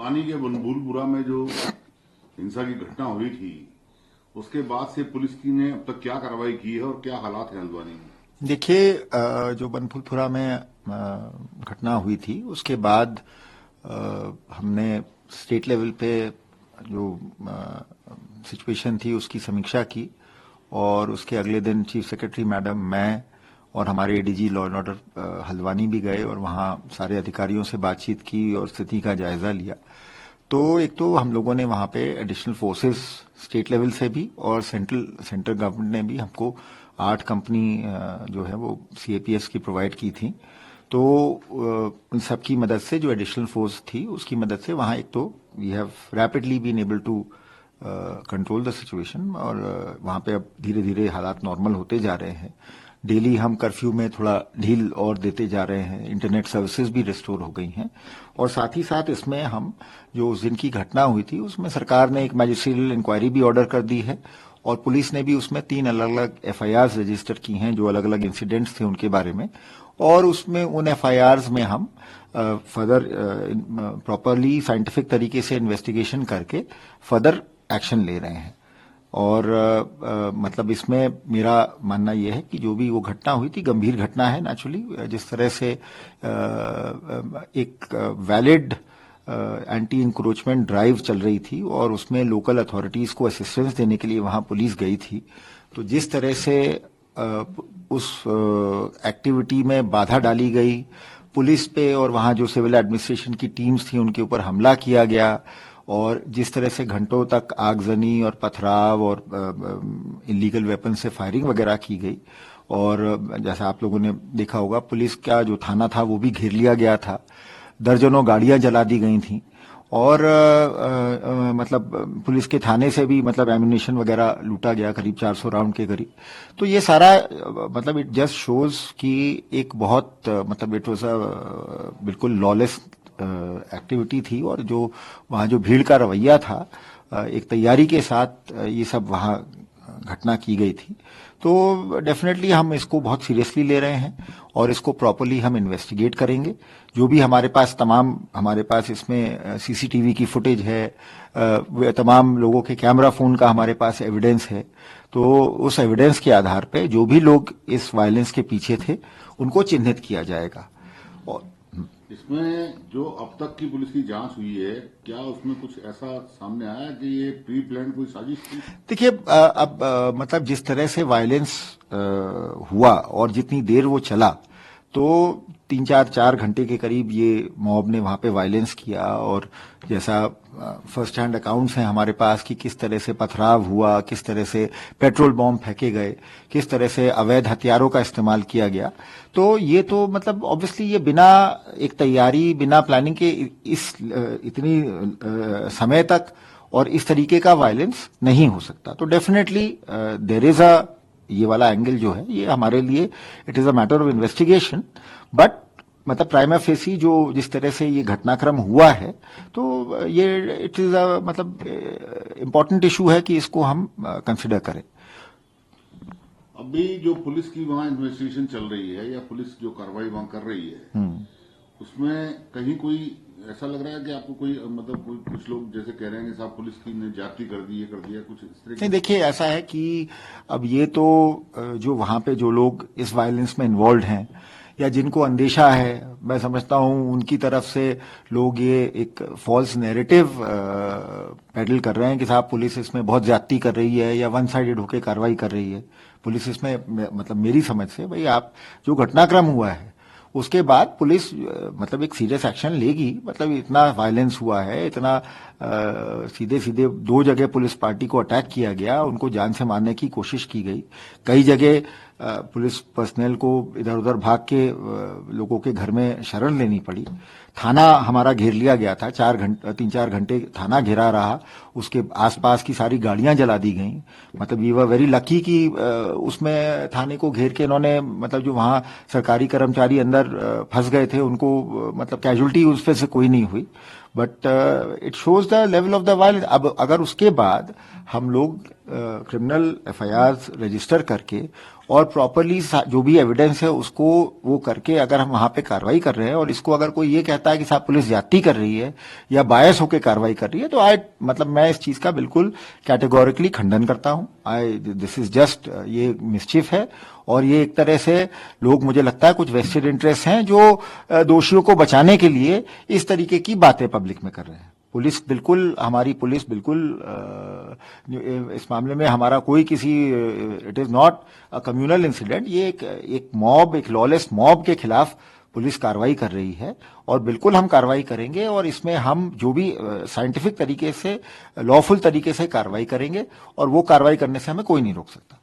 हल्द्वानी के बनभूलपुरा में जो हिंसा की घटना हुई थी, उसके बाद से पुलिस की ने अब तक क्या कार्रवाई की है और क्या हालात है हल्द्वानी में? देखिए, जो बनभूलपुरा में घटना हुई थी उसके बाद हमने स्टेट लेवल पे जो सिचुएशन थी उसकी समीक्षा की और उसके अगले दिन चीफ सेक्रेटरी मैडम, मैं और हमारे ADG law and order Haldwani भी गए और वहाँ सारे अधिकारियों से बातचीत की और स्थिति का जायजा लिया। तो एक तो हम लोगों ने वहाँ पे एडिशनल फोर्सेस स्टेट लेवल से भी और सेंट्रल गवर्नमेंट ने भी हमको 8 कंपनी जो है वो सीएपीएस की प्रोवाइड की थी। तो उन सब की मदद से जो एडिशनल फोर्स थी उसकी मदद से वहाँ एक तो we have rapidly been able to control the situation और वहाँ पे अब धीरे धीरे हालात नॉर्मल होते जा रहे हैं। डेली हम कर्फ्यू में थोड़ा ढील और देते जा रहे हैं, इंटरनेट सर्विसेज भी रिस्टोर हो गई हैं और साथ ही साथ इसमें हम जो उस दिन की घटना हुई थी उसमें सरकार ने एक मैजिस्ट्रियल इंक्वायरी भी ऑर्डर कर दी है और पुलिस ने भी उसमें 3 अलग अलग एफआईआर्स रजिस्टर की हैं जो अलग अलग इंसिडेंट्स थे उनके बारे में और उसमें उन एफआईआर्स में हम फर्दर प्रॉपरली साइंटिफिक तरीके से इन्वेस्टिगेशन करके फर्दर एक्शन ले रहे हैं। और मतलब इसमें मेरा मानना यह है कि जो भी वो घटना हुई थी गंभीर घटना है नेचुरली, जिस तरह से एक वैलिड एंटी इंक्रोचमेंट ड्राइव चल रही थी और उसमें लोकल अथॉरिटीज को असिस्टेंस देने के लिए वहां पुलिस गई थी, तो जिस तरह से उस एक्टिविटी में बाधा डाली गई पुलिस पे और वहां जो सिविल एडमिनिस्ट्रेशन की टीम्स थी उनके ऊपर हमला किया गया और जिस तरह से घंटों तक आगजनी और पथराव और इलीगल वेपन से फायरिंग वगैरह की गई और जैसा आप लोगों ने देखा होगा पुलिस का जो थाना था वो भी घेर लिया गया था, दर्जनों गाड़ियां जला दी गई थी और मतलब पुलिस के थाने से भी मतलब एम्यूनिशन वगैरह लूटा गया करीब 400 राउंड के करीब। तो ये सारा मतलब इट जस्ट शोज कि एक बहुत मतलब इट वाज बिल्कुल लॉलेस एक्टिविटी थी और जो वहाँ जो भीड़ का रवैया था एक तैयारी के साथ ये सब वहाँ घटना की गई थी। तो डेफिनेटली हम इसको बहुत सीरियसली ले रहे हैं और इसको प्रॉपरली हम इन्वेस्टिगेट करेंगे। जो भी हमारे पास इसमें सीसीटीवी की फुटेज है, तमाम लोगों के कैमरा फोन का हमारे पास एविडेंस है, तो उस एविडेंस के आधार पे जो भी लोग इस वायलेंस के पीछे थे उनको चिन्हित किया जाएगा। और इसमें जो अब तक की पुलिस की जांच हुई है, क्या उसमें कुछ ऐसा सामने आया कि ये प्री प्लान कोई साजिश थी? देखिए, अब मतलब जिस तरह से वायलेंस हुआ और जितनी देर वो चला, तो 4 घंटे के करीब ये मॉब ने वहां पे वायलेंस किया और जैसा फर्स्ट हैंड अकाउंट्स हैं हमारे पास कि किस तरह से पथराव हुआ, किस तरह से पेट्रोल बॉम्ब फेंके गए, किस तरह से अवैध हथियारों का इस्तेमाल किया गया। तो ये तो मतलब ऑब्वियसली ये बिना एक तैयारी, बिना प्लानिंग के इस इतनी समय तक और इस तरीके का वायलेंस नहीं हो सकता। तो डेफिनेटली देयर इज अ ये वाला एंगल जो है ये हमारे लिए it is a matter of investigation, but मतलब प्राइमा फेसी जो जिस तरह से ये घटनाक्रम हुआ है तो ये इट इज अ मतलब इम्पोर्टेंट इशू है कि इसको हम कंसिडर करें। अभी जो पुलिस की वहां इन्वेस्टिगेशन चल रही है या पुलिस जो कार्रवाई वहां कर रही है उसमें कहीं कोई ऐसा लग रहा है कि आपको कोई मतलब कोई कुछ लोग जैसे कह रहे हैं कि साहब पुलिस की ने ज्यादती कर दी, ये कर दिया, कुछ इस तरह? नहीं, देखिए ऐसा है कि अब ये तो जो वहां पे जो लोग इस वायलेंस में इन्वॉल्व हैं या जिनको अंदेशा है, मैं समझता हूं उनकी तरफ से लोग ये एक फॉल्स नैरेटिव पेडल कर रहे हैं कि साहब पुलिस इसमें बहुत ज्यादती कर रही है या वन साइडेड होकर कार्रवाई कर रही है। पुलिस इसमें मतलब मेरी समझ से भाई आप जो घटनाक्रम हुआ है उसके बाद पुलिस मतलब एक सीरियस एक्शन लेगी। मतलब इतना वायलेंस हुआ है, इतना सीधे सीधे 2 जगह पुलिस पार्टी को अटैक किया गया, उनको जान से मारने की कोशिश की गई, कई जगह पुलिस पर्सनल को इधर उधर भाग के लोगों के घर में शरण लेनी पड़ी, थाना हमारा घेर लिया गया था, 3-4 घंटे थाना घेरा रहा, उसके आसपास की सारी गाड़ियां जला दी गई। मतलब वी वर वेरी लकी कि उसमें थाने को घेर के इन्होंने मतलब जो वहां सरकारी कर्मचारी अंदर फंस गए थे उनको मतलब कैजुअलिटी उस पे से कोई नहीं हुई, but it shows the level of the violence. अब अगर उसके बाद हम लोग क्रिमिनल एफआईआर रजिस्टर करके और प्रॉपरली जो भी एविडेंस है उसको वो करके अगर हम वहां पे कार्रवाई कर रहे हैं और इसको अगर कोई ये कहता है कि साहब पुलिस ज्यादती कर रही है या बायस होकर कार्रवाई कर रही है, तो मतलब मैं इस चीज का बिल्कुल कैटेगोरिकली खंडन करता हूं। दिस इज जस्ट ये मिसचिफ है और ये एक तरह से लोग, मुझे लगता है कुछ वेस्टेड इंटरेस्ट हैं जो दोषियों को बचाने के लिए इस तरीके की बातें पब्लिक में कर रहे हैं। हमारी पुलिस बिल्कुल इस मामले में हमारा कोई किसी, it is not a communal incident, ये एक मॉब, एक लॉलेस मॉब के खिलाफ पुलिस कार्रवाई कर रही है और बिल्कुल हम कार्रवाई करेंगे और इसमें हम जो भी साइंटिफिक तरीके से, लॉफुल तरीके से कार्रवाई करेंगे और वो कार्रवाई करने से हमें कोई नहीं रोक सकता।